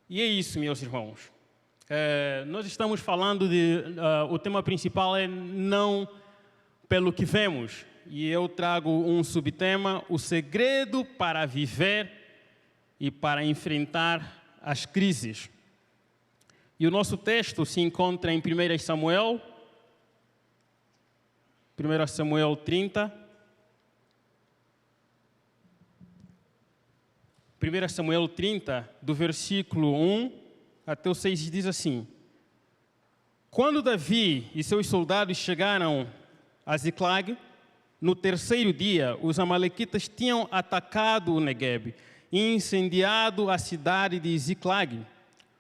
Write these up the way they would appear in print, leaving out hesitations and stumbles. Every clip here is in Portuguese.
E é isso, meus irmãos. Nós estamos falando o tema principal é não pelo que vemos. E eu trago um subtema, o segredo para viver e para enfrentar as crises. E o nosso texto se encontra em 1 Samuel 30. 1 Samuel 30, do versículo 1 até o 6, diz assim: Quando Davi e seus soldados chegaram a Ziclag, no terceiro dia, os amalequitas tinham atacado o Negueb e incendiado a cidade de Ziclag.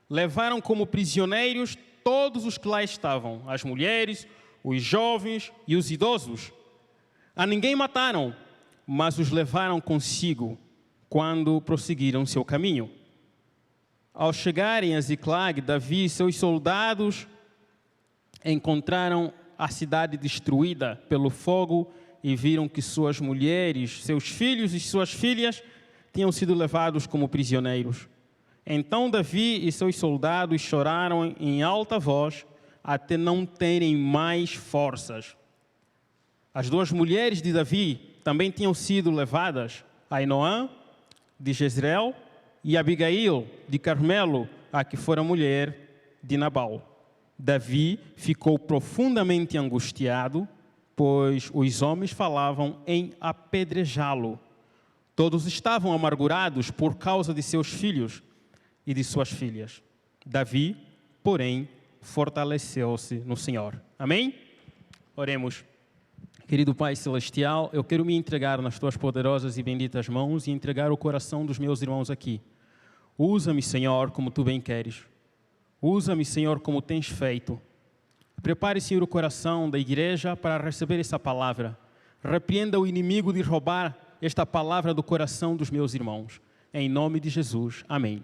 Levaram como prisioneiros todos os que lá estavam, as mulheres, os jovens e os idosos. A ninguém mataram, mas os levaram consigo quando prosseguiram seu caminho. Ao chegarem a Ziclag, Davi e seus soldados encontraram a cidade destruída pelo fogo e viram que suas mulheres, seus filhos e suas filhas tinham sido levados como prisioneiros. Então Davi e seus soldados choraram em alta voz até não terem mais forças. As duas mulheres de Davi também tinham sido levadas, Ainoã, de Jezreel, e Abigail, de Carmelo, a que fora mulher de Nabal. Davi ficou profundamente angustiado, pois os homens falavam em apedrejá-lo. Todos estavam amargurados por causa de seus filhos e de suas filhas. Davi, porém, fortaleceu-se no Senhor. Amém? Oremos. Querido Pai Celestial, eu quero me entregar nas Tuas poderosas e benditas mãos e entregar o coração dos meus irmãos aqui. Usa-me, Senhor, como Tu bem queres. Usa-me, Senhor, como Tens feito. Prepare, Senhor, o coração da igreja para receber essa palavra. Repreenda o inimigo de roubar esta palavra do coração dos meus irmãos. Em nome de Jesus. Amém.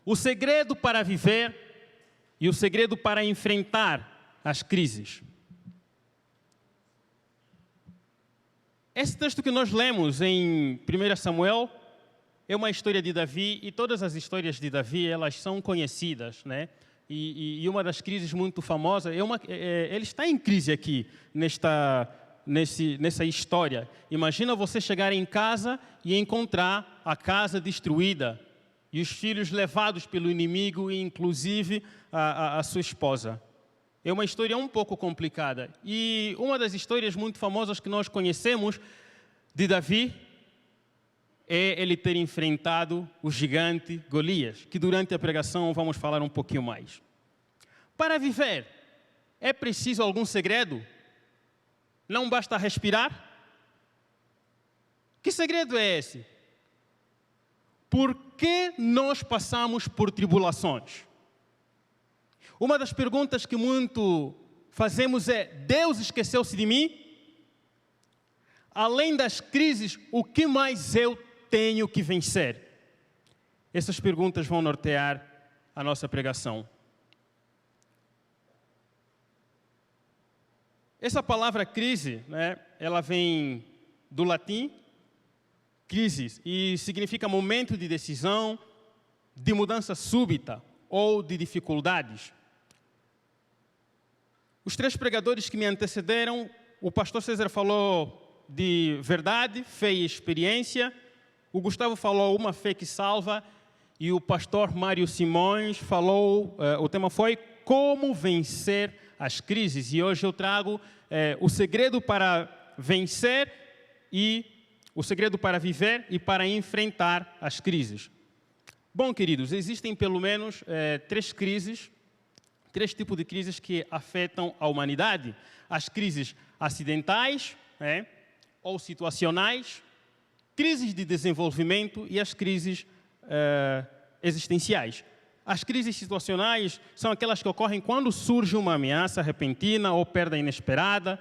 O segredo para viver e o segredo para enfrentar as crises. Esse texto que nós lemos em 1 Samuel é uma história de Davi, e todas as histórias de Davi, elas são conhecidas, né? E uma das crises muito famosas, ele está em crise aqui, nessa história. Imagina você chegar em casa e encontrar a casa destruída, e os filhos levados pelo inimigo, e inclusive a sua esposa. É uma história um pouco complicada. E uma das histórias muito famosas que nós conhecemos de Davi é ele ter enfrentado o gigante Golias, que durante a pregação vamos falar um pouquinho mais. Para viver, é preciso algum segredo? Não basta respirar? Que segredo é esse? Por que nós passamos por tribulações? Uma das perguntas que muito fazemos é: Deus esqueceu-se de mim? Além das crises, o que mais eu tenho que vencer? Essas perguntas vão nortear a nossa pregação. Essa palavra crise, né, ela vem do latim, crisis, e significa momento de decisão, de mudança súbita ou de dificuldades. Os três pregadores que me antecederam, o pastor César falou de verdade, fé e experiência, o Gustavo falou uma fé que salva, e o pastor Mário Simões falou, o tema foi como vencer as crises. E hoje eu trago o segredo para vencer e o segredo para viver e para enfrentar as crises. Bom, queridos, existem pelo menos três tipos de crises que afetam a humanidade. As crises acidentais, ou situacionais, crises de desenvolvimento e as crises existenciais. As crises situacionais são aquelas que ocorrem quando surge uma ameaça repentina ou perda inesperada,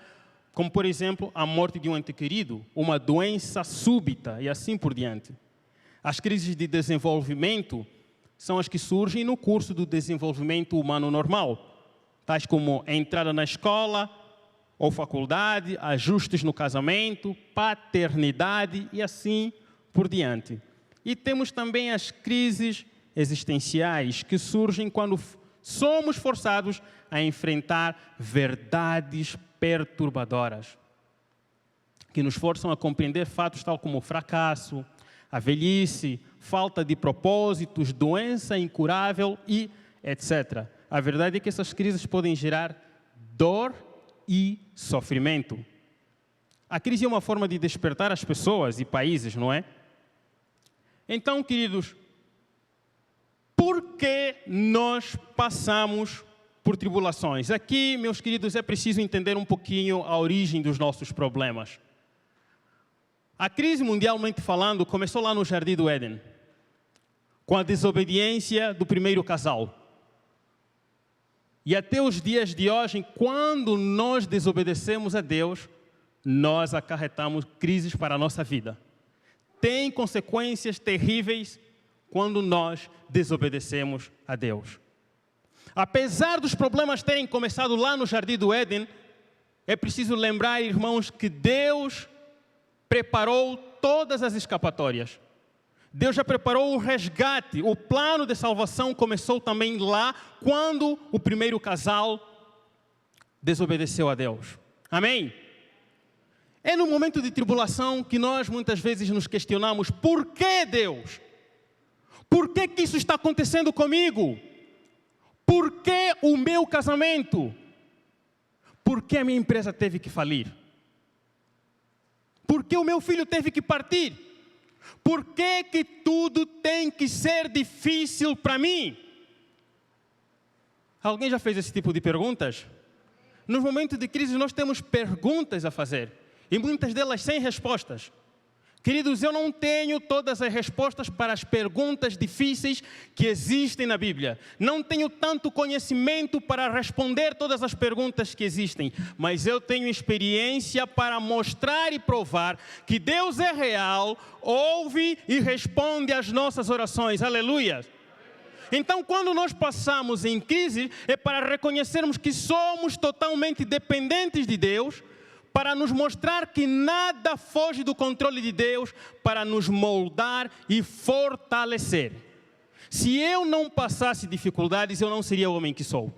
como, por exemplo, a morte de um ente querido, uma doença súbita e assim por diante. As crises de desenvolvimento são as que surgem no curso do desenvolvimento humano normal, tais como a entrada na escola ou faculdade, ajustes no casamento, paternidade e assim por diante. E temos também as crises existenciais que surgem quando somos forçados a enfrentar verdades perturbadoras, que nos forçam a compreender fatos tal como o fracasso, a velhice, falta de propósitos, doença incurável e etc. A verdade é que essas crises podem gerar dor e sofrimento. A crise é uma forma de despertar as pessoas e países, não é? Então, queridos, por que nós passamos por tribulações? Aqui, meus queridos, é preciso entender um pouquinho a origem dos nossos problemas. A crise, mundialmente falando, começou lá no Jardim do Éden, com a desobediência do primeiro casal. E até os dias de hoje, quando nós desobedecemos a Deus, nós acarretamos crises para a nossa vida. Tem consequências terríveis quando nós desobedecemos a Deus. Apesar dos problemas terem começado lá no Jardim do Éden, é preciso lembrar, irmãos, que Deus preparou todas as escapatórias. Deus já preparou o resgate. O plano de salvação começou também lá, quando o primeiro casal desobedeceu a Deus. Amém? É no momento de tribulação que nós muitas vezes nos questionamos: por que Deus? Por que isso está acontecendo comigo? Por que o meu casamento? Por que a minha empresa teve que falir? Por que o meu filho teve que partir? Por que tudo tem que ser difícil para mim? Alguém já fez esse tipo de perguntas? Nos momentos de crise nós temos perguntas a fazer, e muitas delas sem respostas. Queridos, eu não tenho todas as respostas para as perguntas difíceis que existem na Bíblia. Não tenho tanto conhecimento para responder todas as perguntas que existem. Mas eu tenho experiência para mostrar e provar que Deus é real, ouve e responde às nossas orações. Aleluia! Então, quando nós passamos em crise, é para reconhecermos que somos totalmente dependentes de Deus, para nos mostrar que nada foge do controle de Deus, para nos moldar e fortalecer. Se eu não passasse dificuldades, eu não seria o homem que sou.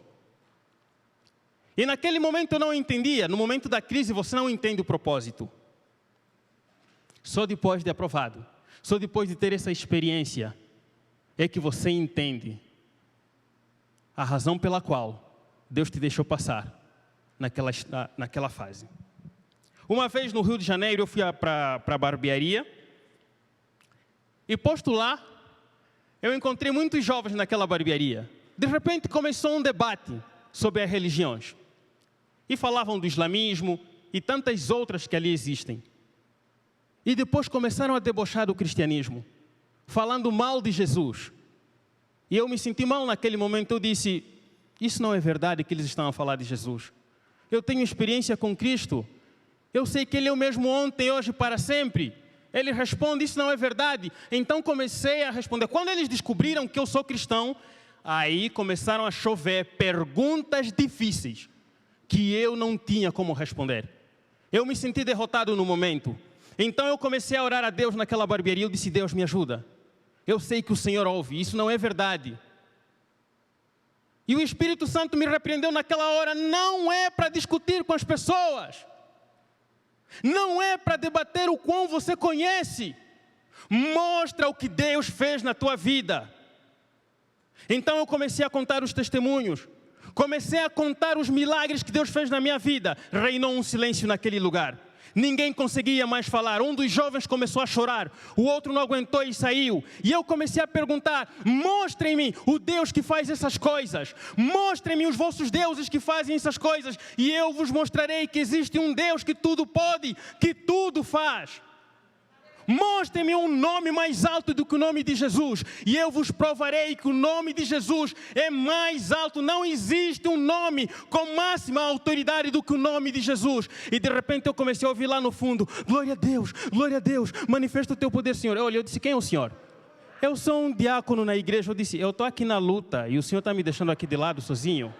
E naquele momento eu não entendia. No momento da crise você não entende o propósito. Só depois de aprovado, só depois de ter essa experiência, é que você entende a razão pela qual Deus te deixou passar naquela fase. Uma vez no Rio de Janeiro eu fui para a barbearia e posto lá, eu encontrei muitos jovens naquela barbearia. De repente começou um debate sobre as religiões. E falavam do islamismo e tantas outras que ali existem. E depois começaram a debochar do cristianismo, falando mal de Jesus. E eu me senti mal naquele momento. Eu disse: isso não é verdade que eles estão a falar de Jesus. Eu tenho experiência com Cristo. Eu sei que Ele é o mesmo ontem, hoje e para sempre. Ele responde: isso não é verdade. Então comecei a responder. Quando eles descobriram que eu sou cristão, aí começaram a chover perguntas difíceis que eu não tinha como responder. Eu me senti derrotado no momento. Então eu comecei a orar a Deus naquela barbearia. Eu disse: Deus, me ajuda. Eu sei que o Senhor ouve, isso não é verdade. E o Espírito Santo me repreendeu naquela hora: não é para discutir com as pessoas. Não é para debater o quão você conhece. Mostra o que Deus fez na tua vida. Então eu comecei a contar os testemunhos. Comecei a contar os milagres que Deus fez na minha vida. Reinou um silêncio naquele lugar. Ninguém conseguia mais falar. Um dos jovens começou a chorar. O outro não aguentou e saiu. E eu comecei a perguntar: mostrem-me o Deus que faz essas coisas. Mostrem-me os vossos deuses que fazem essas coisas. E eu vos mostrarei que existe um Deus que tudo pode, que tudo faz. Mostrem-me um nome mais alto do que o nome de Jesus, e eu vos provarei que o nome de Jesus é mais alto. Não existe um nome com máxima autoridade do que o nome de Jesus. E de repente eu comecei a ouvir lá no fundo: glória a Deus, manifesta o teu poder, Senhor. Eu disse: quem é o Senhor? Eu sou um diácono na igreja. Eu disse: eu estou aqui na luta e o Senhor está me deixando aqui de lado sozinho.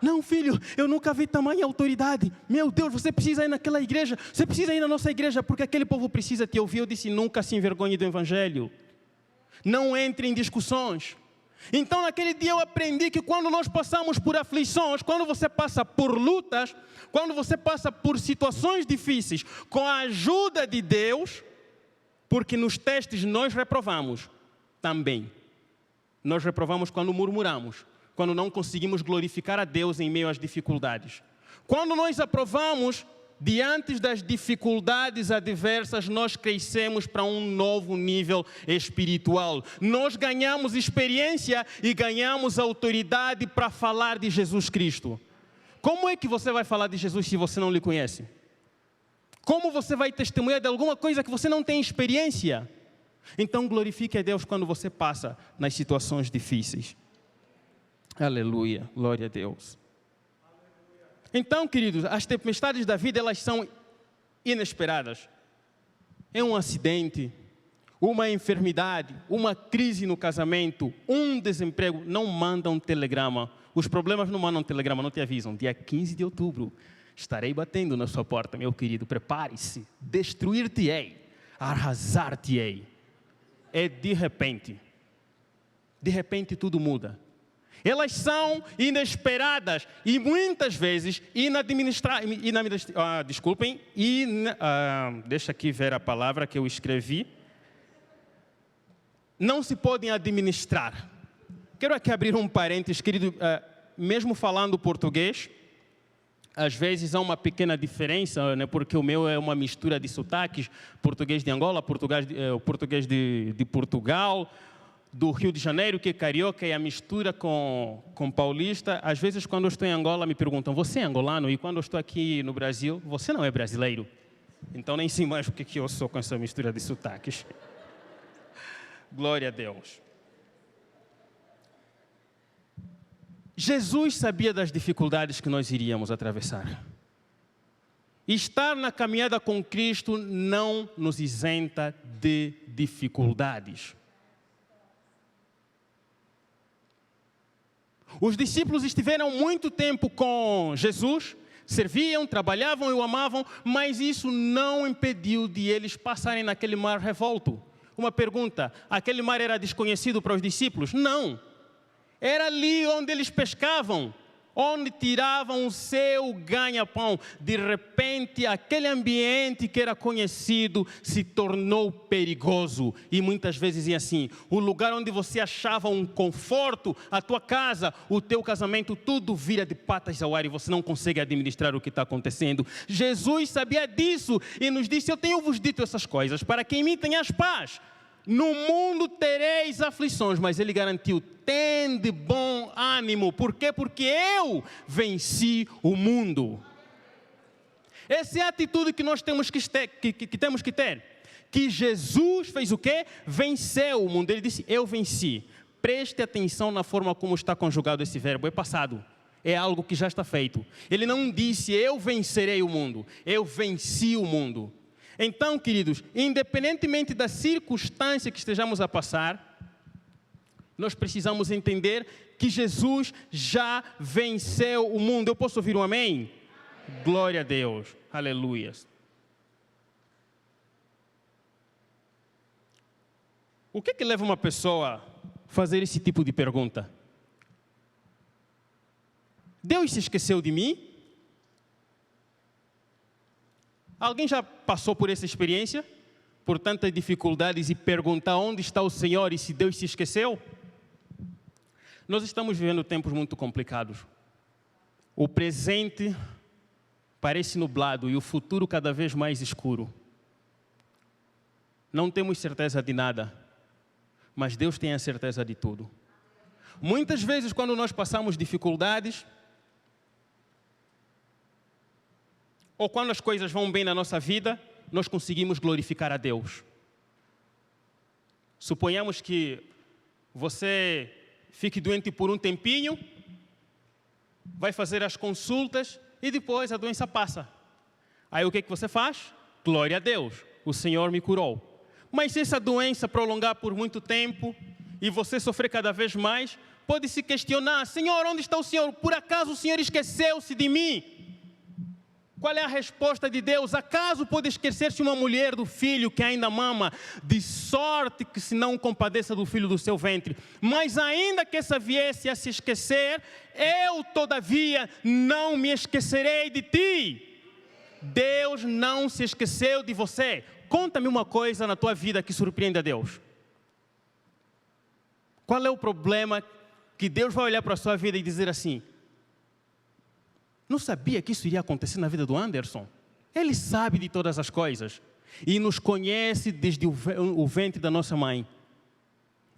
Não, filho, eu nunca vi tamanha autoridade. Meu Deus, você precisa ir naquela igreja. Você precisa ir na nossa igreja, porque aquele povo precisa te ouvir. Eu disse: nunca se envergonhe do Evangelho. Não entre em discussões. Então, naquele dia eu aprendi que quando nós passamos por aflições, quando você passa por lutas, quando você passa por situações difíceis, com a ajuda de Deus, porque nos testes nós reprovamos também. Nós reprovamos quando murmuramos, quando não conseguimos glorificar a Deus em meio às dificuldades. Quando nós aprovamos, diante das dificuldades adversas, nós crescemos para um novo nível espiritual. Nós ganhamos experiência e ganhamos autoridade para falar de Jesus Cristo. Como é que você vai falar de Jesus se você não lhe conhece? Como você vai testemunhar de alguma coisa que você não tem experiência? Então glorifique a Deus quando você passa nas situações difíceis. Aleluia, glória a Deus. Então, queridos, as tempestades da vida, elas são inesperadas. É um acidente, uma enfermidade, uma crise no casamento, um desemprego. Não mandam telegrama. Os problemas não mandam telegrama, não te avisam. Dia 15 de outubro, estarei batendo na sua porta, meu querido. Prepare-se, destruir-te-ei, arrasar-te-ei. É de repente. De repente tudo muda. Elas são inesperadas e muitas vezes deixa aqui ver a palavra que eu escrevi. Não se podem administrar. Quero aqui abrir um parênteses, querido, mesmo falando português, às vezes há uma pequena diferença, né, porque o meu é uma mistura de sotaques, português de Angola, português de Portugal, do Rio de Janeiro, que é carioca, e a mistura com paulista. Às vezes, quando eu estou em Angola, me perguntam, você é angolano? E quando eu estou aqui no Brasil, você não é brasileiro? Então, nem sei mais o que eu sou com essa mistura de sotaques. Glória a Deus. Jesus sabia das dificuldades que nós iríamos atravessar. Estar na caminhada com Cristo não nos isenta de dificuldades. Os discípulos estiveram muito tempo com Jesus, serviam, trabalhavam e o amavam, mas isso não impediu de eles passarem naquele mar revolto. Uma pergunta, aquele mar era desconhecido para os discípulos? Não. Era ali onde eles pescavam, onde tiravam o seu ganha-pão. De repente, aquele ambiente que era conhecido se tornou perigoso. E muitas vezes é assim, o lugar onde você achava um conforto, a tua casa, o teu casamento, tudo vira de patas ao ar e você não consegue administrar o que está acontecendo. Jesus sabia disso e nos disse, eu tenho-vos dito essas coisas, para que em mim tenhas paz. No mundo tereis aflições, mas ele garantiu, tende bom ânimo. Por quê? Porque eu venci o mundo. Essa é a atitude que nós temos que ter. Que Jesus fez o quê? Venceu o mundo. Ele disse, eu venci. Preste atenção na forma como está conjugado esse verbo. É passado. É algo que já está feito. Ele não disse, eu vencerei o mundo. Eu venci o mundo. Então, queridos, independentemente da circunstância que estejamos a passar, nós precisamos entender que Jesus já venceu o mundo. Eu posso ouvir um amém? Glória a Deus. Aleluia. O que leva uma pessoa a fazer esse tipo de pergunta? Deus se esqueceu de mim? Alguém já passou por essa experiência? Por tantas dificuldades e perguntar onde está o Senhor e se Deus se esqueceu? Nós estamos vivendo tempos muito complicados. O presente parece nublado e o futuro cada vez mais escuro. Não temos certeza de nada, mas Deus tem a certeza de tudo. Muitas vezes, quando nós passamos dificuldades, ou quando as coisas vão bem na nossa vida, nós conseguimos glorificar a Deus. Suponhamos que você fique doente por um tempinho, vai fazer as consultas e depois a doença passa. Aí o que você faz? Glória a Deus, o Senhor me curou. Mas se essa doença prolongar por muito tempo e você sofrer cada vez mais, pode se questionar, Senhor, onde está o Senhor? Por acaso o Senhor esqueceu-se de mim? Qual é a resposta de Deus? Acaso pode esquecer-se uma mulher do filho que ainda mama, de sorte que se não compadeça do filho do seu ventre? Mas ainda que essa viesse a se esquecer, eu todavia não me esquecerei de ti. Deus não se esqueceu de você. Conta-me uma coisa na tua vida que surpreende a Deus. Qual é o problema que Deus vai olhar para a sua vida e dizer assim: não sabia que isso iria acontecer na vida do Anderson? Ele sabe de todas as coisas e nos conhece desde o ventre da nossa mãe.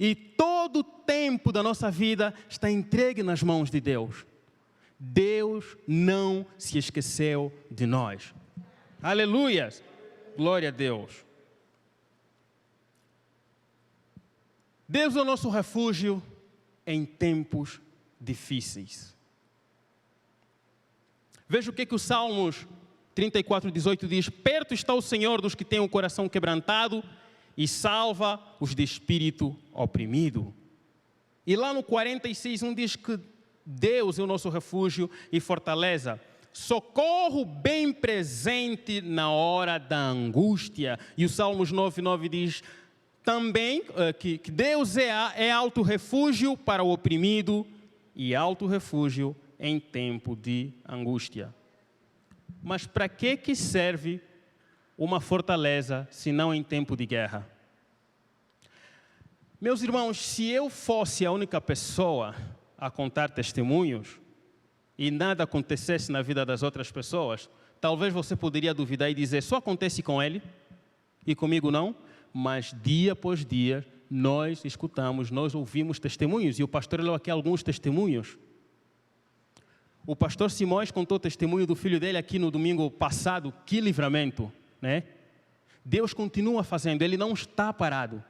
E todo o tempo da nossa vida está entregue nas mãos de Deus. Deus não se esqueceu de nós. Aleluia! Glória a Deus. Deus é o nosso refúgio em tempos difíceis. Veja o que o Salmos 34:18 diz: perto está o Senhor dos que têm o coração quebrantado e salva os de espírito oprimido. E lá no 46:1 diz que Deus é o nosso refúgio e fortaleza, socorro bem presente na hora da angústia. E o Salmos 9:9 diz também que Deus é alto refúgio para o oprimido e alto refúgio em tempo de angústia. Mas para que serve uma fortaleza se não em tempo de guerra? Meus irmãos, se eu fosse a única pessoa a contar testemunhos e nada acontecesse na vida das outras pessoas, talvez você poderia duvidar e dizer: só acontece com ele e comigo não. Mas dia após dia nós escutamos, nós ouvimos testemunhos, e o pastor leu aqui alguns testemunhos. O pastor Simões contou o testemunho do filho dele aqui no domingo passado. Que livramento, né? Deus continua fazendo, Ele não está parado.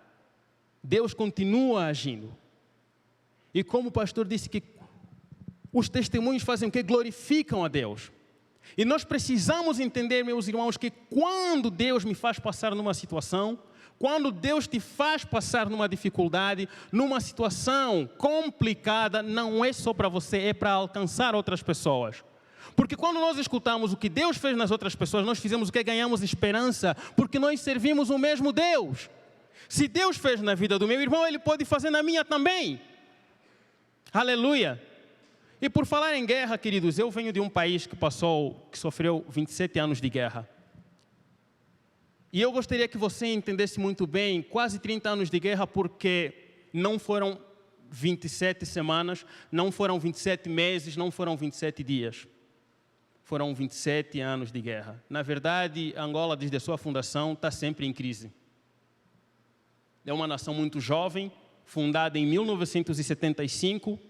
Deus continua agindo. E como o pastor disse, que os testemunhos fazem o que? Glorificam a Deus. E nós precisamos entender, meus irmãos, que quando Deus me faz passar numa situação, quando Deus te faz passar numa dificuldade, numa situação complicada, não é só para você, é para alcançar outras pessoas. Porque quando nós escutamos o que Deus fez nas outras pessoas, nós fizemos o que? Ganhamos esperança, porque nós servimos o mesmo Deus. Se Deus fez na vida do meu irmão, Ele pode fazer na minha também. Aleluia! E por falar em guerra, queridos, eu venho de um país que sofreu 27 anos de guerra. E eu gostaria que você entendesse muito bem, quase 30 anos de guerra, porque não foram 27 semanas, não foram 27 meses, não foram 27 dias. Foram 27 anos de guerra. Na verdade, Angola, desde a sua fundação, está sempre em crise. É uma nação muito jovem, fundada em 1975,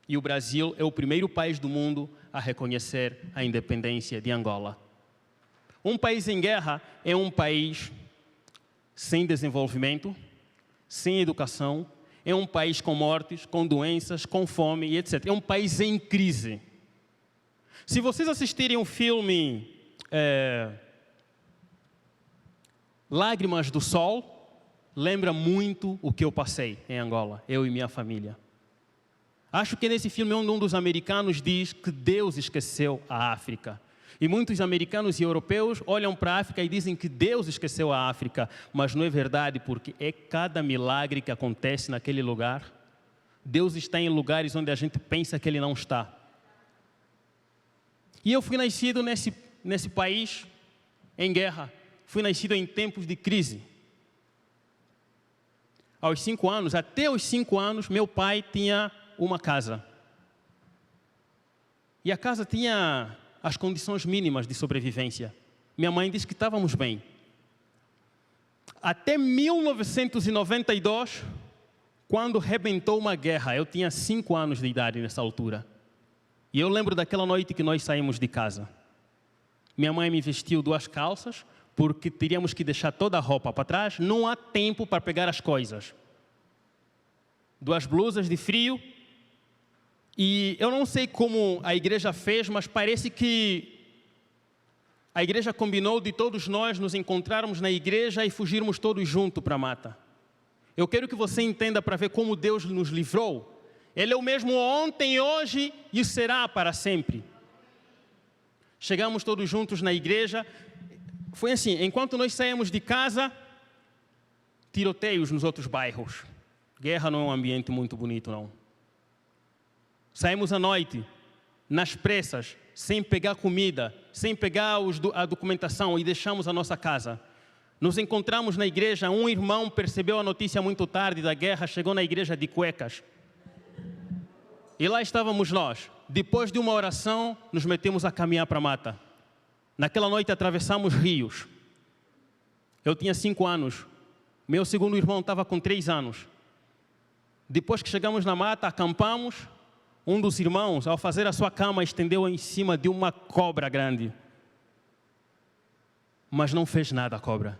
e o Brasil é o primeiro país do mundo a reconhecer a independência de Angola. Um país em guerra é um país sem desenvolvimento, sem educação, é um país com mortes, com doenças, com fome e etc. É um país em crise. Se vocês assistirem o filme Lágrimas do Sol, lembra muito o que eu passei em Angola, eu e minha família. Acho que nesse filme um dos americanos diz que Deus esqueceu a África. E muitos americanos e europeus olham para a África e dizem que Deus esqueceu a África. Mas não é verdade, porque é cada milagre que acontece naquele lugar. Deus está em lugares onde a gente pensa que Ele não está. E eu fui nascido nesse país em guerra. Fui nascido em tempos de crise. Aos 5 anos, até os 5 anos, meu pai tinha uma casa. E a casa tinha as condições mínimas de sobrevivência. Minha mãe disse que estávamos bem. Até 1992, quando rebentou uma guerra, eu tinha 5 anos de idade nessa altura. E eu lembro daquela noite que nós saímos de casa. Minha mãe me vestiu 2 calças, porque teríamos que deixar toda a roupa para trás, não há tempo para pegar as coisas. 2 blusas de frio. E eu não sei como a igreja fez, mas parece que a igreja combinou de todos nós nos encontrarmos na igreja e fugirmos todos juntos para a mata. Eu quero que você entenda para ver como Deus nos livrou. Ele é o mesmo ontem, hoje e será para sempre. Chegamos todos juntos na igreja. Foi assim, enquanto nós saímos de casa, tiroteios nos outros bairros. Guerra não é um ambiente muito bonito, não. Saímos à noite, nas pressas, sem pegar comida, sem pegar a documentação e deixamos a nossa casa. Nos encontramos na igreja, um irmão percebeu a notícia muito tarde da guerra, chegou na igreja de cuecas. E lá estávamos nós. Depois de uma oração, nos metemos a caminhar para a mata. Naquela noite atravessamos rios. Eu tinha 5 anos. Meu segundo irmão estava com 3 anos. Depois que chegamos na mata, acampamos. Um dos irmãos, ao fazer a sua cama, estendeu em cima de uma cobra grande. Mas não fez nada a cobra.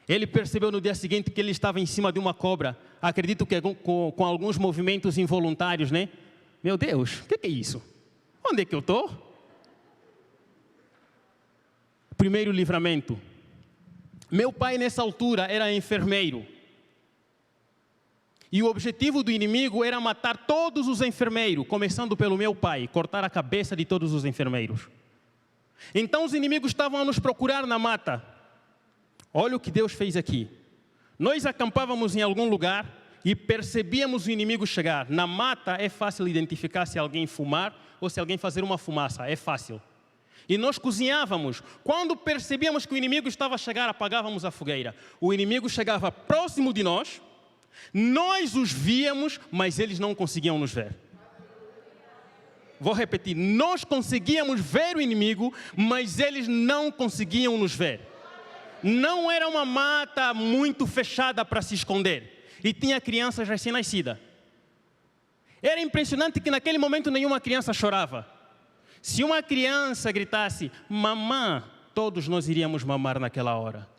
Ele percebeu no dia seguinte que ele estava em cima de uma cobra. Acredito que com alguns movimentos involuntários, né? Meu Deus, o que é isso? Onde é que eu estou? Primeiro livramento. Meu pai, nessa altura, era enfermeiro. E o objetivo do inimigo era matar todos os enfermeiros, começando pelo meu pai, cortar a cabeça de todos os enfermeiros. Então os inimigos estavam a nos procurar na mata. Olha o que Deus fez aqui. Nós acampávamos em algum lugar e percebíamos o inimigo chegar. Na mata é fácil identificar se alguém fumar ou se alguém fazer uma fumaça, é fácil. E nós cozinhávamos. Quando percebíamos que o inimigo estava a chegar, apagávamos a fogueira. O inimigo chegava próximo de nós, nós os víamos, mas eles não conseguiam nos ver. Vou repetir, nós conseguíamos ver o inimigo, mas eles não conseguiam nos ver. Não era uma mata muito fechada para se esconder. E tinha crianças recém-nascidas. Era impressionante que naquele momento nenhuma criança chorava. Se uma criança gritasse, mamã, todos nós iríamos mamar naquela hora.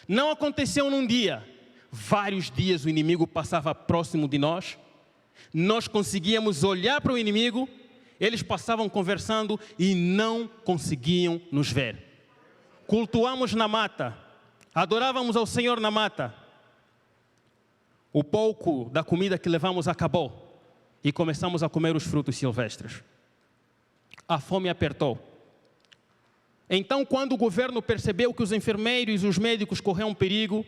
Não aconteceu num dia. Vários dias o inimigo passava próximo de nós. Nós conseguíamos olhar para o inimigo. Eles passavam conversando e não conseguiam nos ver. Cultuamos na mata. Adorávamos ao Senhor na mata. O pouco da comida que levamos acabou. E começamos a comer os frutos silvestres. A fome apertou. Então, quando o governo percebeu que os enfermeiros e os médicos corriam perigo,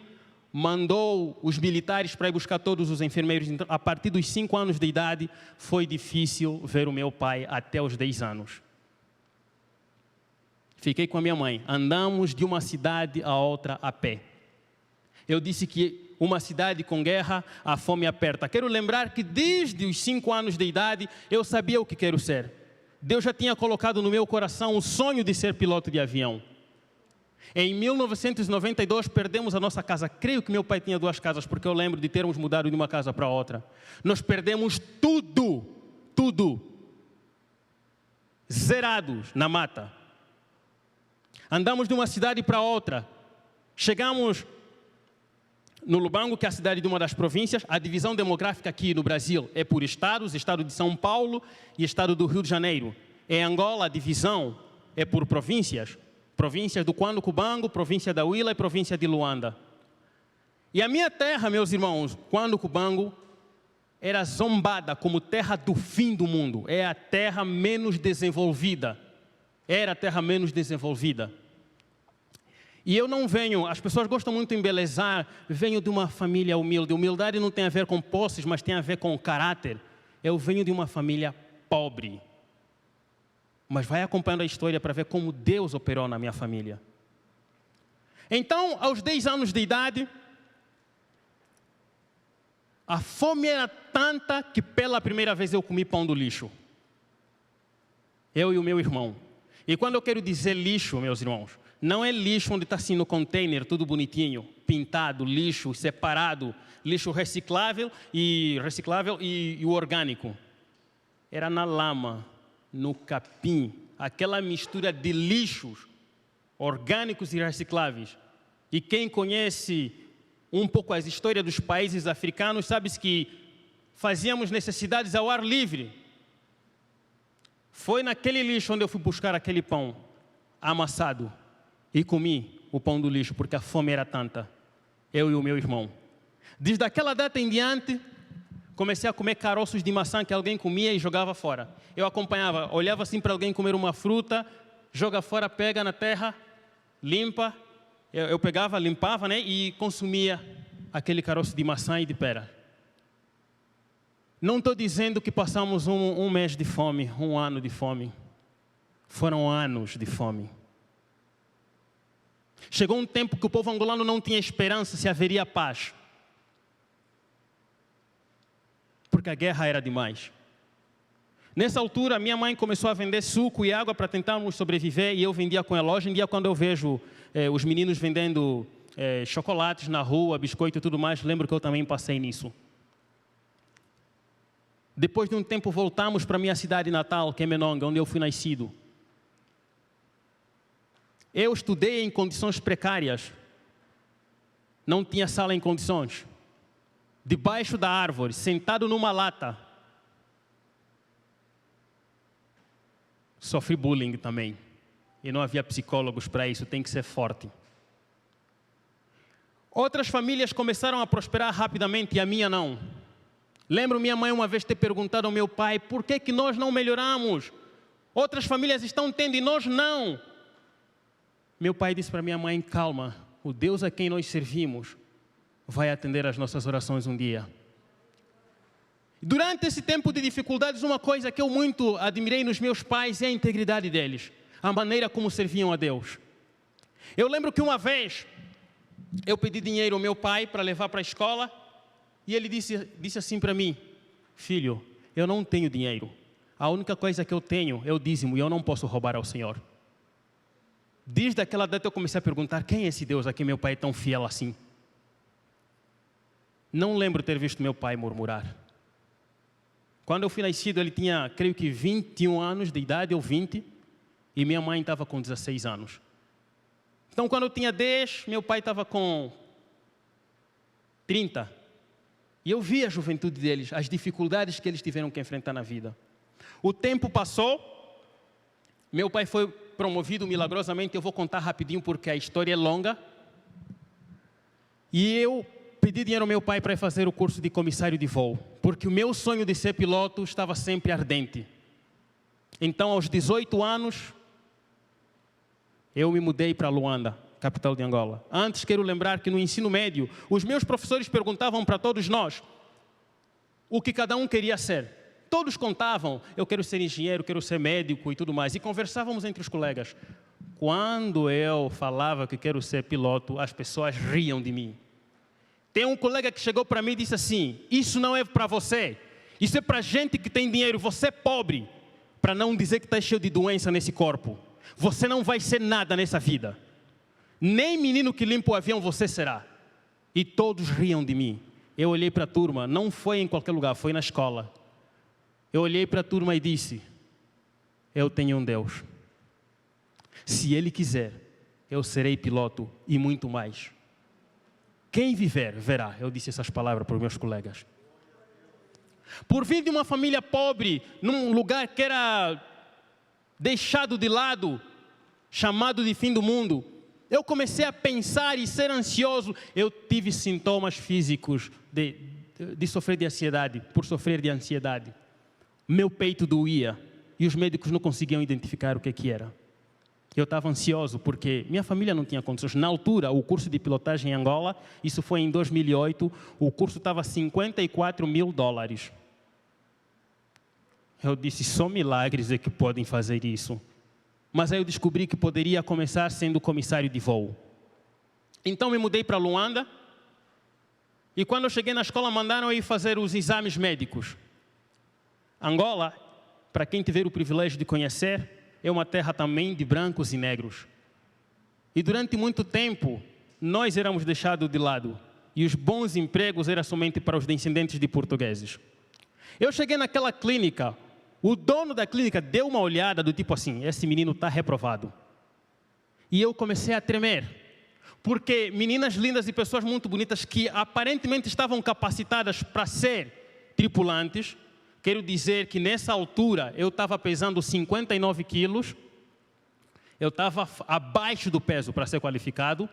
mandou os militares para ir buscar todos os enfermeiros. Então, a partir dos 5 anos de idade, foi difícil ver o meu pai até os 10 anos. Fiquei com a minha mãe. Andamos de uma cidade a outra a pé. Eu disse que uma cidade com guerra, a fome aperta. Quero lembrar que desde os 5 anos de idade, eu sabia o que quero ser. Deus já tinha colocado no meu coração o sonho de ser piloto de avião. Em 1992, perdemos a nossa casa. Creio que meu pai tinha 2 casas, porque eu lembro de termos mudado de uma casa para outra. Nós perdemos tudo, tudo. Zerados na mata. Andamos de uma cidade para outra. Chegamos no Lubango, que é a cidade de uma das províncias. A divisão demográfica aqui no Brasil é por estados, estado de São Paulo e estado do Rio de Janeiro. Em Angola, a divisão é por províncias. Províncias do Cuando-Cubango, província da Huila e província de Luanda. E a minha terra, meus irmãos, Cuando-Cubango, era zombada como terra do fim do mundo. É a terra menos desenvolvida. Era a terra menos desenvolvida. E eu não venho, as pessoas gostam muito de embelezar, venho de uma família humilde. Humildade não tem a ver com posses, mas tem a ver com caráter. Eu venho de uma família pobre. Mas vai acompanhando a história para ver como Deus operou na minha família. Então, aos 10 anos de idade, a fome era tanta que pela primeira vez eu comi pão do lixo. Eu e o meu irmão. E quando eu quero dizer lixo, meus irmãos, não é lixo onde está assim no container, tudo bonitinho, pintado, lixo separado, lixo reciclável e o orgânico. Era na lama, no capim, aquela mistura de lixos orgânicos e recicláveis. E quem conhece um pouco as histórias dos países africanos sabe que fazíamos necessidades ao ar livre. Foi naquele lixo onde eu fui buscar aquele pão amassado e comi o pão do lixo, porque a fome era tanta, eu e o meu irmão. Desde aquela data em diante, Comecei a comer caroços de maçã que alguém comia e jogava fora. Eu acompanhava, olhava assim para alguém comer uma fruta, joga fora, pega na terra, limpa. Eu pegava, limpava, né, e consumia aquele caroço de maçã e de pera. Não estou dizendo que passamos um mês de fome, um ano de fome. Foram anos de fome. Chegou um tempo que o povo angolano não tinha esperança se haveria paz. Porque a guerra era demais. Nessa altura, minha mãe começou a vender suco e água para tentarmos sobreviver e eu vendia com ela. Hoje em dia, quando eu vejo os meninos vendendo chocolates na rua, biscoito e tudo mais, lembro que eu também passei nisso. Depois de um tempo, voltamos para a minha cidade natal, que é Menonga, onde eu fui nascido. Eu estudei em condições precárias. Não tinha sala em condições. Debaixo da árvore, sentado numa lata. Sofri bullying também. E não havia psicólogos para isso, tem que ser forte. Outras famílias começaram a prosperar rapidamente e a minha não. Lembro minha mãe uma vez ter perguntado ao meu pai, por que nós não melhoramos? Outras famílias estão tendo e nós não. Meu pai disse para minha mãe, calma, o Deus a quem nós servimos vai atender às nossas orações um dia. Durante esse tempo de dificuldades, uma coisa que eu muito admirei nos meus pais é a integridade deles, a maneira como serviam a Deus. Eu lembro que uma vez eu pedi dinheiro ao meu pai para levar para a escola e ele disse assim para mim, filho, eu não tenho dinheiro, a única coisa que eu tenho é o dízimo e eu não posso roubar ao Senhor. Desde aquela data eu comecei a perguntar, quem é esse Deus a quem meu pai é tão fiel assim? Não lembro ter visto meu pai murmurar. Quando eu fui nascido, ele tinha, creio que 21 anos de idade, ou 20, e minha mãe estava com 16 anos. Então, quando eu tinha 10, meu pai estava com 30. E eu vi a juventude deles, as dificuldades que eles tiveram que enfrentar na vida. O tempo passou, meu pai foi promovido milagrosamente, eu vou contar rapidinho porque a história é longa. E eu pedi dinheiro ao meu pai para fazer o curso de comissário de voo, porque o meu sonho de ser piloto estava sempre ardente. Então, aos 18 anos, eu me mudei para Luanda, capital de Angola. Antes, quero lembrar que no ensino médio, os meus professores perguntavam para todos nós o que cada um queria ser. Todos contavam, eu quero ser engenheiro, quero ser médico e tudo mais. E conversávamos entre os colegas. Quando eu falava que quero ser piloto, as pessoas riam de mim. Tem um colega que chegou para mim e disse assim, isso não é para você, isso é para gente que tem dinheiro, você é pobre, para não dizer que está cheio de doença nesse corpo. Você não vai ser nada nessa vida. Nem menino que limpa o avião você será. E todos riam de mim. Eu olhei para a turma, não foi em qualquer lugar, foi na escola. Eu olhei para a turma e disse, eu tenho um Deus. Se Ele quiser, eu serei piloto e muito mais. Quem viver, verá. Eu disse essas palavras para os meus colegas. Por vir de uma família pobre, num lugar que era deixado de lado, chamado de fim do mundo, eu comecei a pensar e ser ansioso. Eu tive sintomas físicos de sofrer de ansiedade, por sofrer de ansiedade. Meu peito doía e os médicos não conseguiam identificar o que era. Eu estava ansioso porque minha família não tinha condições. Na altura, o curso de pilotagem em Angola, isso foi em 2008, o curso estava $54 mil. Eu disse, só milagres é que podem fazer isso. Mas aí eu descobri que poderia começar sendo comissário de voo. Então me mudei para Luanda e quando eu cheguei na escola mandaram eu ir fazer os exames médicos. Angola, para quem tiver o privilégio de conhecer, é uma terra também de brancos e negros. E durante muito tempo, nós éramos deixados de lado. E os bons empregos eram somente para os descendentes de portugueses. Eu cheguei naquela clínica, o dono da clínica deu uma olhada do tipo assim, esse menino está reprovado. E eu comecei a tremer. Porque meninas lindas e pessoas muito bonitas que aparentemente estavam capacitadas para ser tripulantes, quero dizer que nessa altura eu estava pesando 59 quilos, eu estava abaixo do peso para ser qualificado.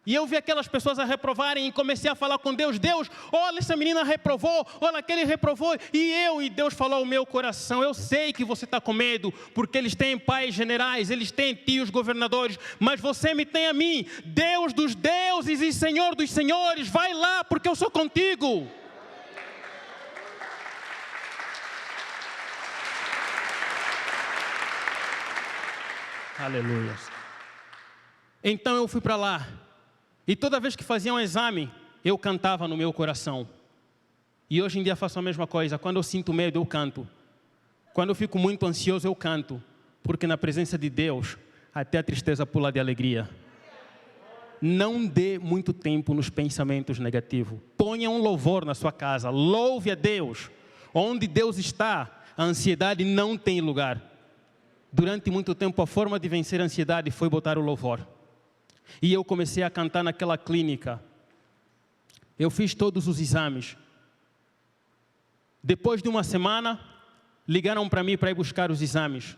E eu vi aquelas pessoas a reprovarem e comecei a falar com Deus. Deus, olha, essa menina reprovou, olha, aquele reprovou. E Deus falou ao meu coração, eu sei que você está com medo, porque eles têm pais generais, eles têm tios governadores, mas você me tem a mim, Deus dos deuses e Senhor dos senhores, vai lá, porque eu sou contigo. Aleluia. Então eu fui para lá. E toda vez que fazia um exame, eu cantava no meu coração. E hoje em dia faço a mesma coisa. Quando eu sinto medo, eu canto. Quando eu fico muito ansioso, eu canto. Porque na presença de Deus, até a tristeza pula de alegria. Não dê muito tempo nos pensamentos negativos. Ponha um louvor na sua casa. Louve a Deus. Onde Deus está, a ansiedade não tem lugar. Durante muito tempo, a forma de vencer a ansiedade foi botar o louvor. E eu comecei a cantar naquela clínica. Eu fiz todos os exames. Depois de uma semana, ligaram para mim para ir buscar os exames.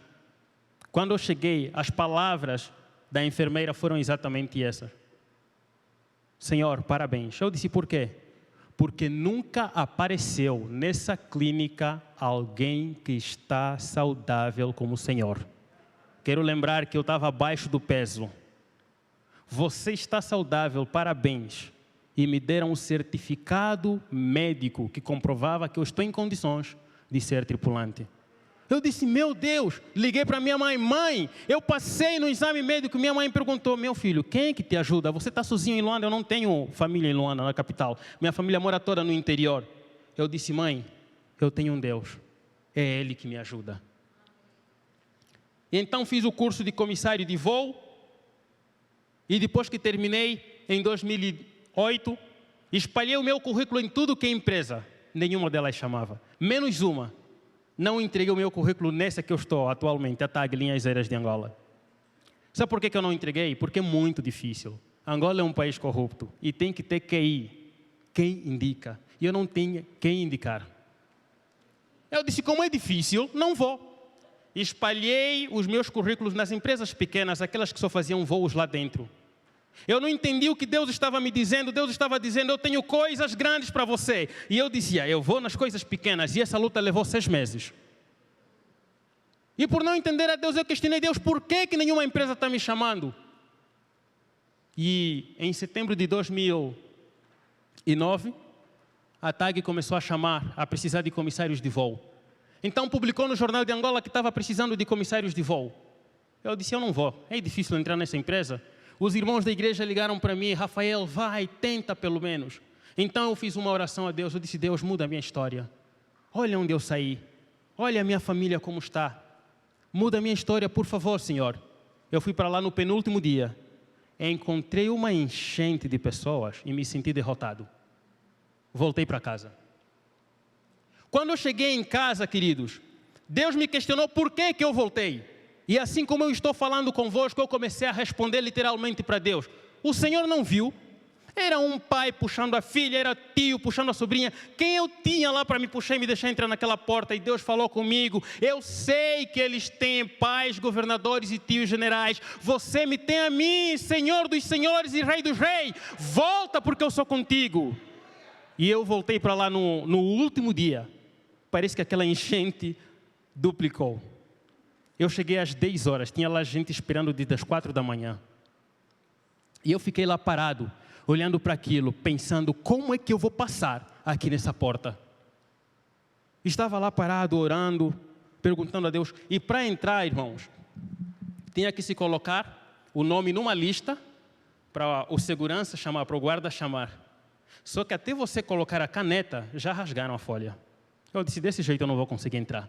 Quando eu cheguei, as palavras da enfermeira foram exatamente essas. Senhor, parabéns. Eu disse, por quê? Porque nunca apareceu nessa clínica alguém que está saudável como o Senhor. Quero lembrar que eu estava abaixo do peso. Você está saudável, parabéns. E me deram um certificado médico que comprovava que eu estou em condições de ser tripulante. Eu disse, meu Deus, liguei para minha mãe, mãe, eu passei no exame médico, minha mãe perguntou, meu filho, quem é que te ajuda? Você está sozinho em Luanda? Eu não tenho família em Luanda, na capital. Minha família mora toda no interior. Eu disse, mãe, eu tenho um Deus, é Ele que me ajuda. Então fiz o curso de comissário de voo, e depois que terminei, em 2008, espalhei o meu currículo em tudo que é empresa. Nenhuma delas chamava, menos uma. Não entreguei o meu currículo nessa que eu estou atualmente, a TAG Linhas Aéreas de Angola. Sabe por que eu não entreguei? Porque é muito difícil. Angola é um país corrupto e tem que ter QI, quem indica. E eu não tenho quem indicar. Eu disse, como é difícil, não vou. Espalhei os meus currículos nas empresas pequenas, aquelas que só faziam voos lá dentro. Eu não entendi o que Deus estava me dizendo. Deus estava dizendo, eu tenho coisas grandes para você. E eu dizia, eu vou nas coisas pequenas. E essa luta levou 6 meses. E por não entender a Deus, eu questionei Deus, por que nenhuma empresa está me chamando? E em setembro de 2009, a TAG começou a precisar de comissários de voo. Então publicou no Jornal de Angola que estava precisando de comissários de voo. Eu disse, eu não vou, é difícil entrar nessa empresa. Os irmãos da igreja ligaram para mim, Rafael, vai, tenta pelo menos. Então eu fiz uma oração a Deus, eu disse, Deus, muda a minha história. Olha onde eu saí, olha a minha família como está. Muda a minha história, por favor, Senhor. Eu fui para lá no penúltimo dia. Encontrei uma enchente de pessoas e me senti derrotado. Voltei para casa. Quando eu cheguei em casa, queridos, Deus me questionou por que eu voltei. E assim como eu estou falando convosco, eu comecei a responder literalmente para Deus. O Senhor não viu? Era um pai puxando a filha, era tio puxando a sobrinha. Quem eu tinha lá para me puxar e me deixar entrar naquela porta? E Deus falou comigo, eu sei que eles têm pais, governadores e tios generais. Você me tem a mim, Senhor dos senhores e Rei dos reis. Volta porque eu sou contigo. E eu voltei para lá no último dia. Parece que aquela enchente duplicou. Eu cheguei às 10 horas, tinha lá gente esperando desde as 4 da manhã. E eu fiquei lá parado, olhando para aquilo, pensando, como é que eu vou passar aqui nessa porta? Estava lá parado, orando, perguntando a Deus. E para entrar, irmãos, tinha que se colocar o nome numa lista, para o segurança chamar, para o guarda chamar. Só que até você colocar a caneta, já rasgaram a folha. Eu disse, desse jeito eu não vou conseguir entrar.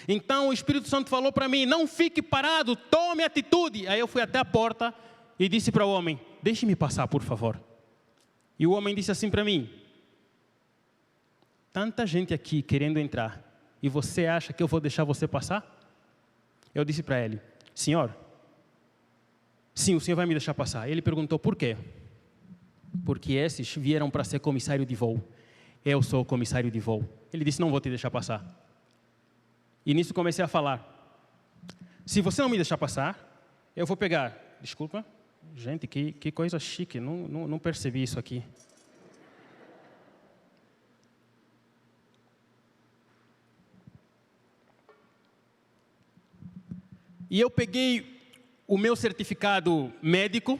Então o Espírito Santo falou para mim, não fique parado, tome atitude. Aí eu fui até a porta e disse para o homem, deixe-me passar, por favor. E o homem disse assim para mim, tanta gente aqui querendo entrar, e você acha que eu vou deixar você passar? Eu disse para ele, senhor, sim, o senhor vai me deixar passar. Ele perguntou, por quê? Porque esses vieram para ser comissário de voo. Eu sou o comissário de voo. Ele disse, não vou te deixar passar. E nisso comecei a falar, se você não me deixar passar, eu vou pegar, desculpa, Gente, que coisa chique, não percebi isso aqui. E eu peguei o meu certificado médico,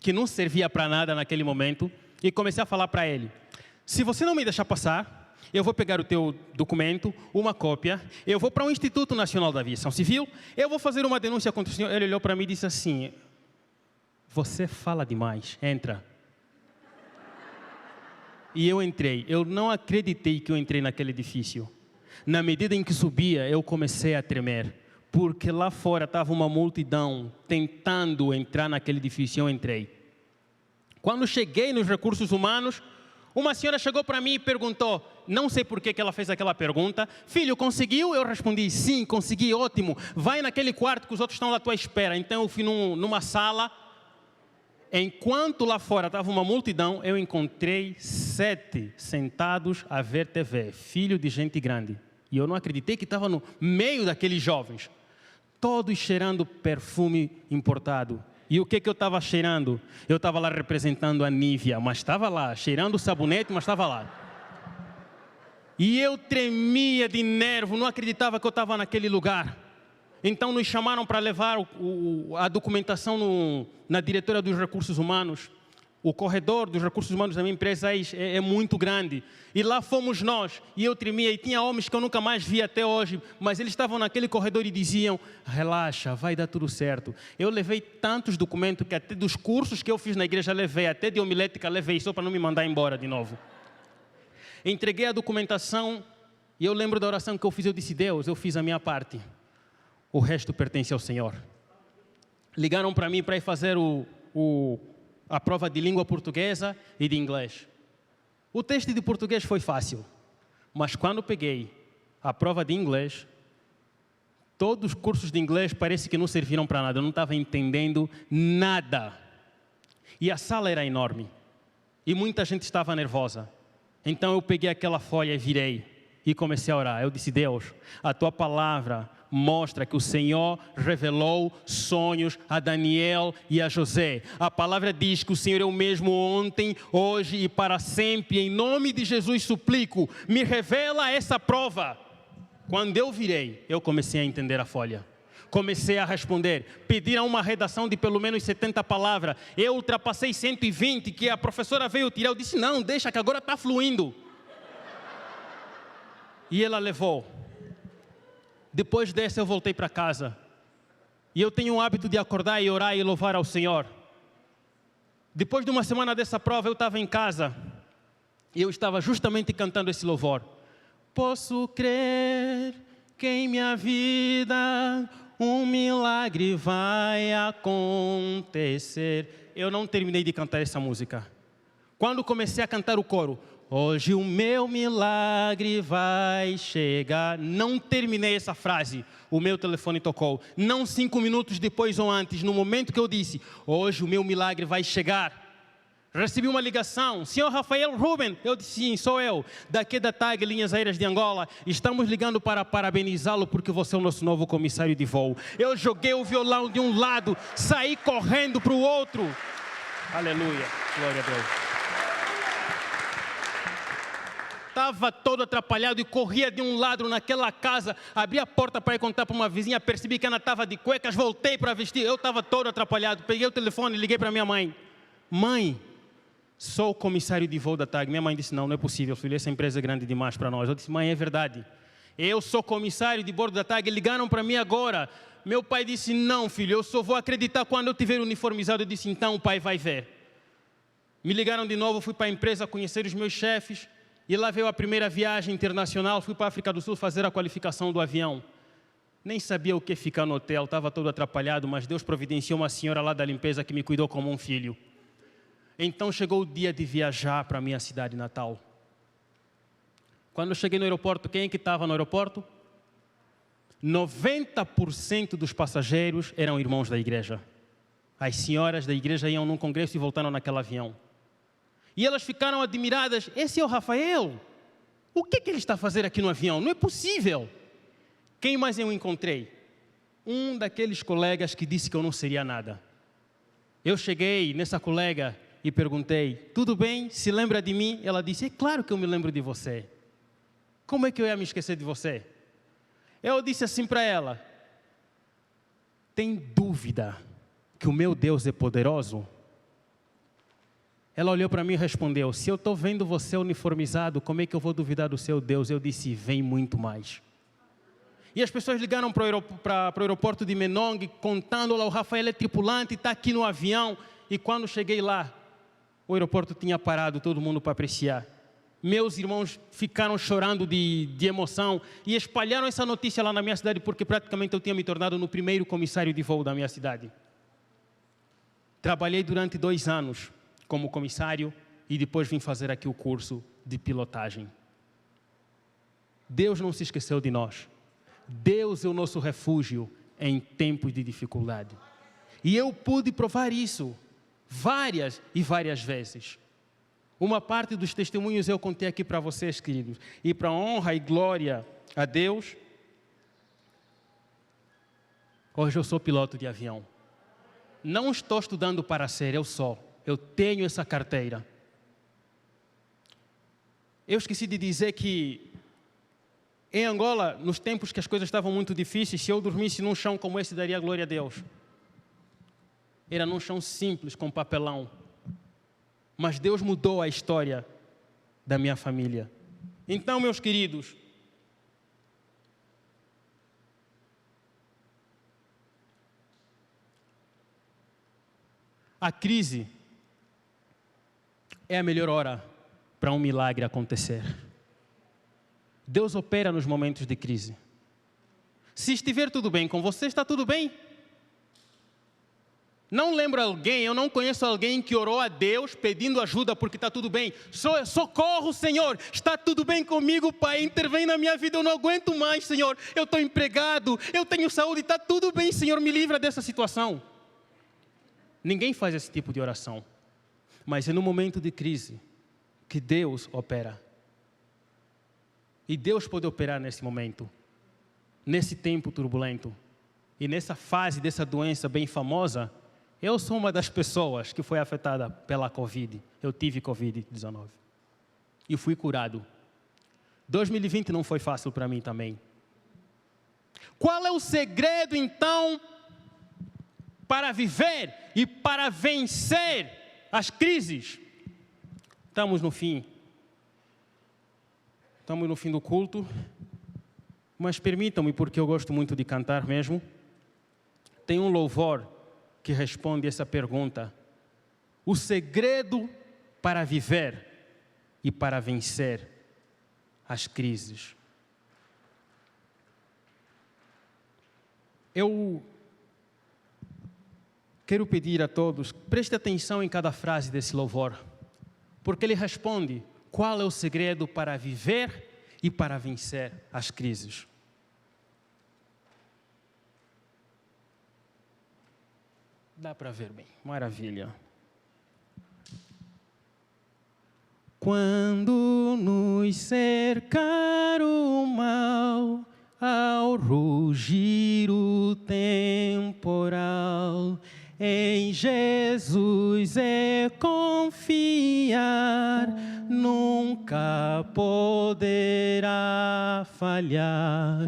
que não servia para nada naquele momento, e comecei a falar para ele: se você não me deixar passar, eu vou pegar o teu documento, uma cópia, eu vou para o Instituto Nacional da Aviação Civil, eu vou fazer uma denúncia contra o senhor. Ele olhou para mim e disse assim: você fala demais, entra. E eu entrei. Eu não acreditei que eu entrei naquele edifício. Na medida em que subia, eu comecei a tremer, porque lá fora estava uma multidão tentando entrar naquele edifício. Eu entrei. Quando cheguei nos recursos humanos, uma senhora chegou para mim e perguntou, não sei por que ela fez aquela pergunta: filho, conseguiu? Eu respondi: sim, consegui, ótimo. Vai naquele quarto que os outros estão lá à tua espera. Então eu fui numa sala. Enquanto lá fora estava uma multidão, eu encontrei 7 sentados a ver TV, filho de gente grande. E eu não acreditei que estava no meio daqueles jovens, todos cheirando perfume importado. E o que eu estava cheirando? Eu estava lá representando a Nivea, mas estava lá, cheirando sabonete, mas estava lá. E eu tremia de nervo, não acreditava que eu estava naquele lugar. Então nos chamaram para levar a documentação na diretora dos recursos humanos. O corredor dos recursos humanos da minha empresa é muito grande. E lá fomos nós. E eu tremia. E tinha homens que eu nunca mais vi até hoje. Mas eles estavam naquele corredor e diziam: relaxa, vai dar tudo certo. Eu levei tantos documentos que até dos cursos que eu fiz na igreja levei. Até de homilética levei, só para não me mandar embora de novo. Entreguei a documentação. E eu lembro da oração que eu fiz. Eu disse: Deus, eu fiz a minha parte. O resto pertence ao Senhor. Ligaram para mim para ir fazer a prova de língua portuguesa e de inglês. O teste de português foi fácil, mas quando peguei a prova de inglês, todos os cursos de inglês parece que não serviram para nada, eu não estava entendendo nada. E a sala era enorme, e muita gente estava nervosa. Então eu peguei aquela folha e virei, e comecei a orar. Eu disse: Deus, a Tua palavra mostra que o Senhor revelou sonhos a Daniel e a José. A palavra diz que o Senhor é o mesmo ontem, hoje e para sempre. Em nome de Jesus suplico, me revela essa prova. Quando eu virei, eu comecei a entender a folha. Comecei a responder. Pediram uma redação de pelo menos 70 palavras. Eu ultrapassei 120, que a professora veio tirar. Eu disse: não, deixa que agora está fluindo. E ela levou. Depois dessa eu voltei para casa. E eu tenho o hábito de acordar e orar e louvar ao Senhor. Depois de uma semana dessa prova, eu estava em casa. E eu estava justamente cantando esse louvor. Posso crer que em minha vida um milagre vai acontecer. Eu não terminei de cantar essa música. Quando comecei a cantar o coro, hoje o meu milagre vai chegar. Não terminei essa frase. O meu telefone tocou. Não 5 minutos depois ou antes, no momento que eu disse, hoje o meu milagre vai chegar. Recebi uma ligação. Senhor Rafael Ruben. Eu disse: sim, sou eu. Daqui da TAG Linhas Aéreas de Angola. Estamos ligando para parabenizá-lo porque você é o nosso novo comissário de voo. Eu joguei o violão de um lado, saí correndo para o outro. Aleluia. Glória a Deus. Estava todo atrapalhado e corria de um lado naquela casa. Abri a porta para ir contar para uma vizinha. Percebi que ela estava de cuecas. Voltei para vestir. Eu estava todo atrapalhado. Peguei o telefone e liguei para minha mãe. Mãe, sou o comissário de voo da TAG. Minha mãe disse: não é possível, filho. Essa empresa é grande demais para nós. Eu disse: mãe, é verdade. Eu sou comissário de bordo da TAG. Ligaram para mim agora. Meu pai disse: não, filho, eu só vou acreditar quando eu estiver uniformizado. Eu disse: então o pai vai ver. Me ligaram de novo. Fui para a empresa conhecer os meus chefes. E lá veio a primeira viagem internacional, fui para a África do Sul fazer a qualificação do avião. Nem sabia o que ficar no hotel, estava todo atrapalhado, mas Deus providenciou uma senhora lá da limpeza que me cuidou como um filho. Então chegou o dia de viajar para a minha cidade natal. Quando eu cheguei no aeroporto, quem é que estava no aeroporto? 90% dos passageiros eram irmãos da igreja. As senhoras da igreja iam num congresso e voltaram naquele avião. E elas ficaram admiradas. Esse é o Rafael? O que ele está a fazer aqui no avião? Não é possível. Quem mais eu encontrei? Um daqueles colegas que disse que eu não seria nada. Eu cheguei nessa colega e perguntei, tudo bem? Se lembra de mim? Ela disse, é claro que eu me lembro de você. Como é que eu ia me esquecer de você? Eu disse assim para ela, tem dúvida que o meu Deus é poderoso? Ela olhou para mim e respondeu, se eu estou vendo você uniformizado, como é que eu vou duvidar do seu Deus? Eu disse, vem muito mais. E as pessoas ligaram para o aeroporto de Menong, contando, olha, o Rafael é tripulante, está aqui no avião. E quando cheguei lá, o aeroporto tinha parado, todo mundo para apreciar. Meus irmãos ficaram chorando de emoção e espalharam essa notícia lá na minha cidade, porque praticamente eu tinha me tornado no primeiro comissário de voo da minha cidade. Trabalhei durante 2 anos como comissário e depois vim fazer aqui o curso de pilotagem. Deus não se esqueceu de nós. Deus é o nosso refúgio em tempos de dificuldade. E eu pude provar isso várias e várias vezes. Uma parte dos testemunhos eu contei aqui para vocês, queridos. E para honra e glória a Deus, hoje eu sou piloto de avião. Não estou estudando para ser, eu tenho essa carteira. Eu esqueci de dizer que em Angola, nos tempos que as coisas estavam muito difíceis, se eu dormisse num chão como esse, daria glória a Deus. Era num chão simples, com papelão. Mas Deus mudou a história da minha família. Então, meus queridos, a crise é a melhor hora para um milagre acontecer. Deus opera nos momentos de crise. Se estiver tudo bem com você, está tudo bem. Não lembro alguém, eu não conheço alguém que orou a Deus pedindo ajuda porque está tudo bem. Socorro, Senhor, está tudo bem comigo, Pai, intervém na minha vida, eu não aguento mais, Senhor. Eu estou empregado, eu tenho saúde, está tudo bem, Senhor, me livra dessa situação. Ninguém faz esse tipo de oração. Mas é no momento de crise que Deus opera. E Deus pode operar nesse momento, nesse tempo turbulento. E nessa fase dessa doença bem famosa, eu sou uma das pessoas que foi afetada pela Covid. Eu tive Covid-19. E fui curado. 2020 não foi fácil para mim também. Qual é o segredo, então, para viver e para vencer as crises? Estamos no fim do culto, mas permitam-me, porque eu gosto muito de cantar mesmo, tem um louvor que responde essa pergunta. O segredo para viver e para vencer as crises. Eu quero pedir a todos, preste atenção em cada frase desse louvor, porque ele responde qual é o segredo para viver e para vencer as crises. Dá para ver bem, maravilha. Quando nos cercar o mal, ao rugir o temporal, em Jesus é confiar, nunca poderá falhar.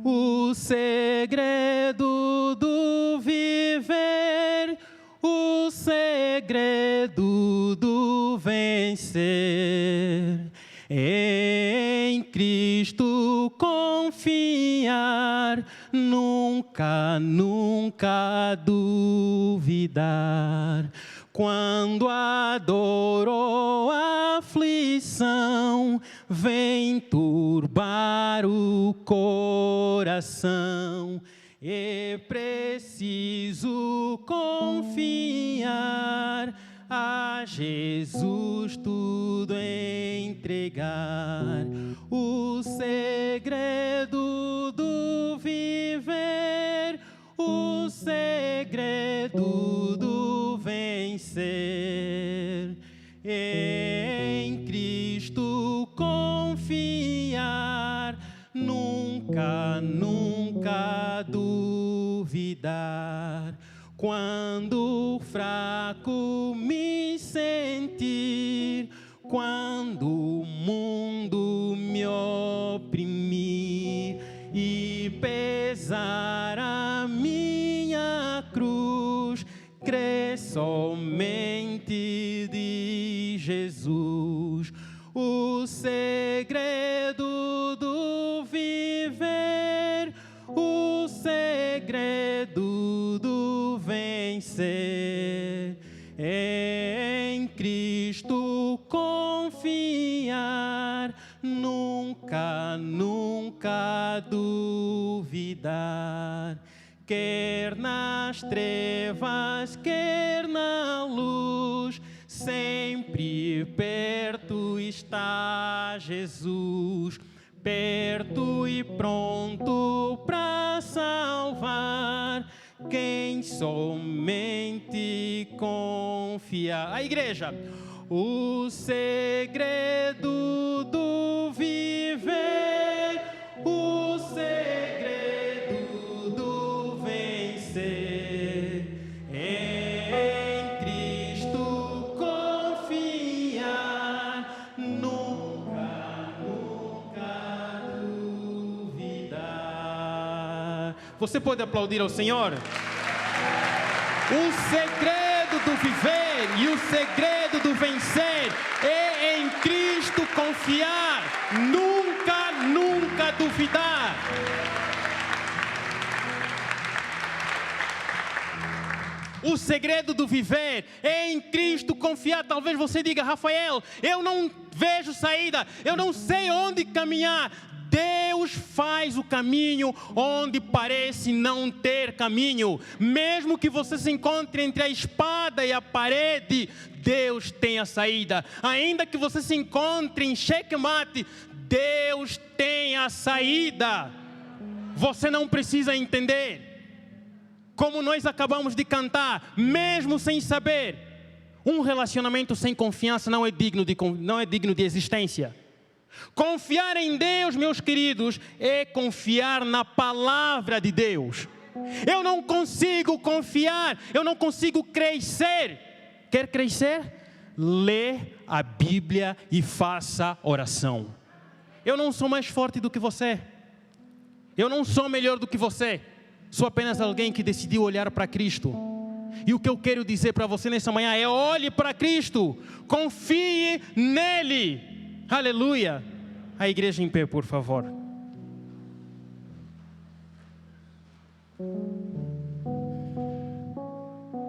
O segredo do viver, o segredo do vencer, em Cristo confiar, nunca, nunca duvidar. Quando a dor ou a aflição vem turbar o coração, é preciso confiar, a Jesus tudo entregar. O segredo do viver, o segredo do vencer, em Cristo confiar, nunca, nunca duvidar. Quando fraco me sentir, quando o mundo me oprimir e pesar a minha cruz, crê somente de Jesus. O segredo do viver, o segredo do vencer, é em Cristo confiar, nunca, nunca duvidar. Quer nas trevas, quer na luz, sempre perto está Jesus, perto e pronto para salvar quem somente confia. A igreja, o segredo do viver, o segredo do vencer, em Cristo confiar, nunca, nunca duvidar. Você pode aplaudir ao Senhor? O segredo do viver e o segredo do vencer é em Cristo confiar, nunca, nunca duvidar. O segredo do viver é em Cristo confiar. Talvez você diga: Rafael, eu não vejo saída, eu não sei onde caminhar. Deus faz o caminho onde parece não ter caminho. Mesmo que você se encontre entre a espada e a parede, Deus tem a saída. Ainda que você se encontre em xeque-mate, Deus tem a saída. Você não precisa entender. Como nós acabamos de cantar, mesmo sem saber, um relacionamento sem confiança não é digno de existência. Confiar em Deus, meus queridos, é confiar na palavra de Deus. Eu não consigo confiar, eu não consigo crescer. Quer crescer? Lê a Bíblia e faça oração. Eu não sou mais forte do que você. Eu não sou melhor do que você. Sou apenas alguém que decidiu olhar para Cristo. E o que eu quero dizer para você nessa manhã é: olhe para Cristo, confie nele. Aleluia. A igreja em pé, por favor.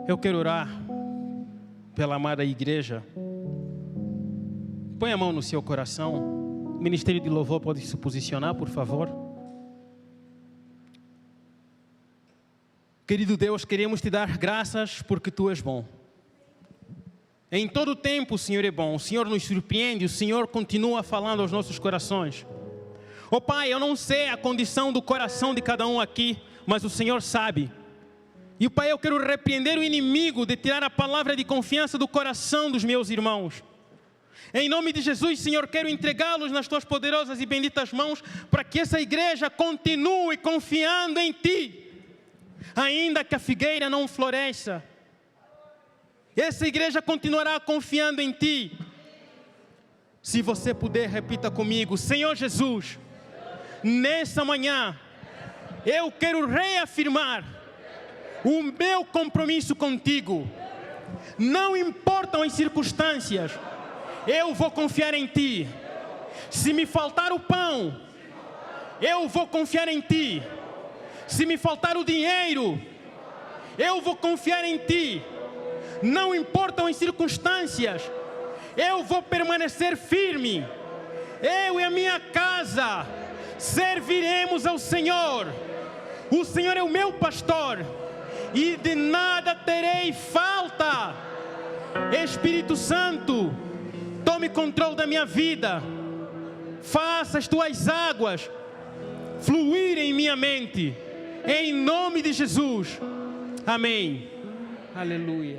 Eu quero orar pela amada igreja. Põe a mão no seu coração. O ministério de louvor pode se posicionar, por favor. Querido Deus, queremos te dar graças porque tu és bom. Em todo tempo o Senhor é bom, o Senhor nos surpreende, o Senhor continua falando aos nossos corações. Oh Pai, eu não sei a condição do coração de cada um aqui, mas o Senhor sabe. E Pai, eu quero repreender o inimigo de tirar a palavra de confiança do coração dos meus irmãos. Em nome de Jesus, Senhor, quero entregá-los nas tuas poderosas e benditas mãos, para que essa igreja continue confiando em Ti. Ainda que a figueira não floresça, essa igreja continuará confiando em Ti. Se você puder, repita comigo: Senhor Jesus, nessa manhã, eu quero reafirmar o meu compromisso contigo. Não importam as circunstâncias, eu vou confiar em Ti. Se me faltar o pão, eu vou confiar em Ti. Se me faltar o dinheiro, eu vou confiar em Ti. Não importam as circunstâncias, eu vou permanecer firme. Eu e a minha casa serviremos ao Senhor. O Senhor é o meu pastor e de nada terei falta. Espírito Santo, tome controle da minha vida. Faça as tuas águas fluir em minha mente. Em nome de Jesus. Amém. Aleluia.